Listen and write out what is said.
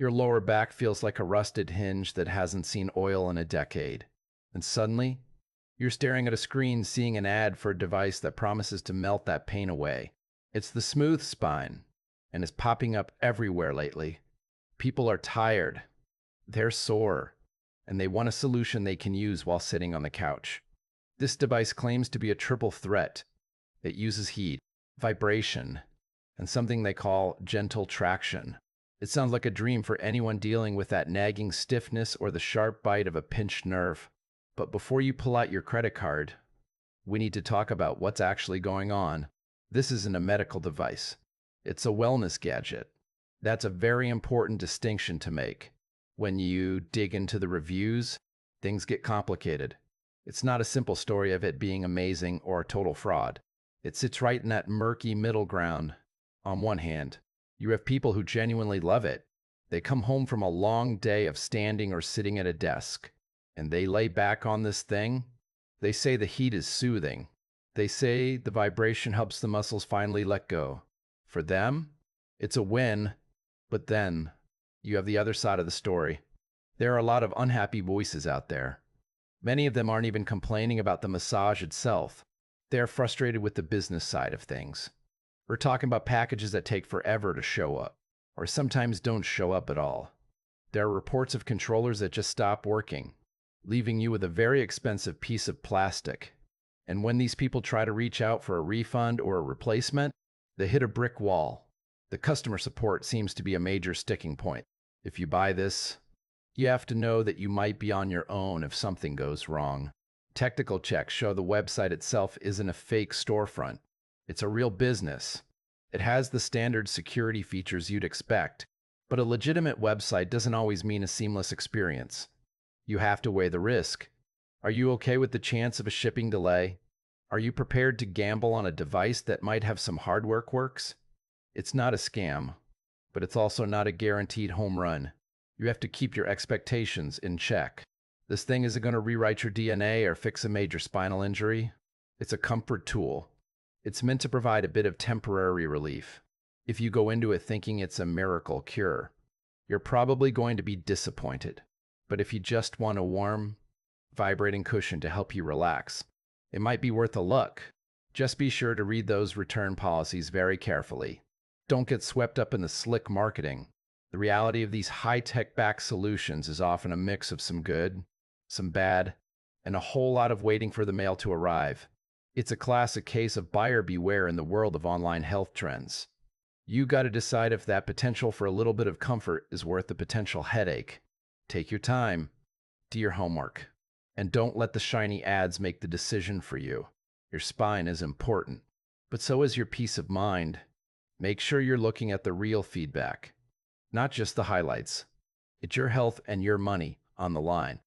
Your lower back feels like a rusted hinge that hasn't seen oil in a decade. And suddenly, you're staring at a screen seeing an ad for a device that promises to melt that pain away. It's the Smooth Spine, and it's popping up everywhere lately. People are tired, they're sore, and they want a solution they can use while sitting on the couch. This device claims to be a triple threat. It uses heat, vibration, and something they call gentle traction. It sounds like a dream for anyone dealing with that nagging stiffness or the sharp bite of a pinched nerve. But before you pull out your credit card, we need to talk about what's actually going on. This isn't a medical device. It's a wellness gadget. That's a very important distinction to make. When you dig into the reviews, things get complicated. It's not a simple story of it being amazing or a total fraud. It sits right in that murky middle ground. On one hand, you have people who genuinely love it. They come home from a long day of standing or sitting at a desk, and they lay back on this thing. They say the heat is soothing. They say the vibration helps the muscles finally let go. For them, it's a win, but then you have the other side of the story. There are a lot of unhappy voices out there. Many of them aren't even complaining about the massage itself. They're frustrated with the business side of things. We're talking about packages that take forever to show up, or sometimes don't show up at all. There are reports of controllers that just stop working, leaving you with a very expensive piece of plastic. And when these people try to reach out for a refund or a replacement, they hit a brick wall. The customer support seems to be a major sticking point. If you buy this, you have to know that you might be on your own if something goes wrong. Technical checks show the website itself isn't a fake storefront. It's a real business. It has the standard security features you'd expect, but a legitimate website doesn't always mean a seamless experience. You have to weigh the risk. Are you okay with the chance of a shipping delay? Are you prepared to gamble on a device that might have some hardware quirks? It's not a scam, but it's also not a guaranteed home run. You have to keep your expectations in check. This thing isn't going to rewrite your DNA or fix a major spinal injury. It's a comfort tool. It's meant to provide a bit of temporary relief. If you go into it thinking it's a miracle cure, you're probably going to be disappointed. But if you just want a warm, vibrating cushion to help you relax, it might be worth a look. Just be sure to read those return policies very carefully. Don't get swept up in the slick marketing. The reality of these high-tech back solutions is often a mix of some good, some bad, and a whole lot of waiting for the mail to arrive. It's a classic case of buyer beware in the world of online health trends. You got to decide if that potential for a little bit of comfort is worth the potential headache. Take your time, do your homework, and don't let the shiny ads make the decision for you. Your spine is important, but so is your peace of mind. Make sure you're looking at the real feedback, not just the highlights. It's your health and your money on the line.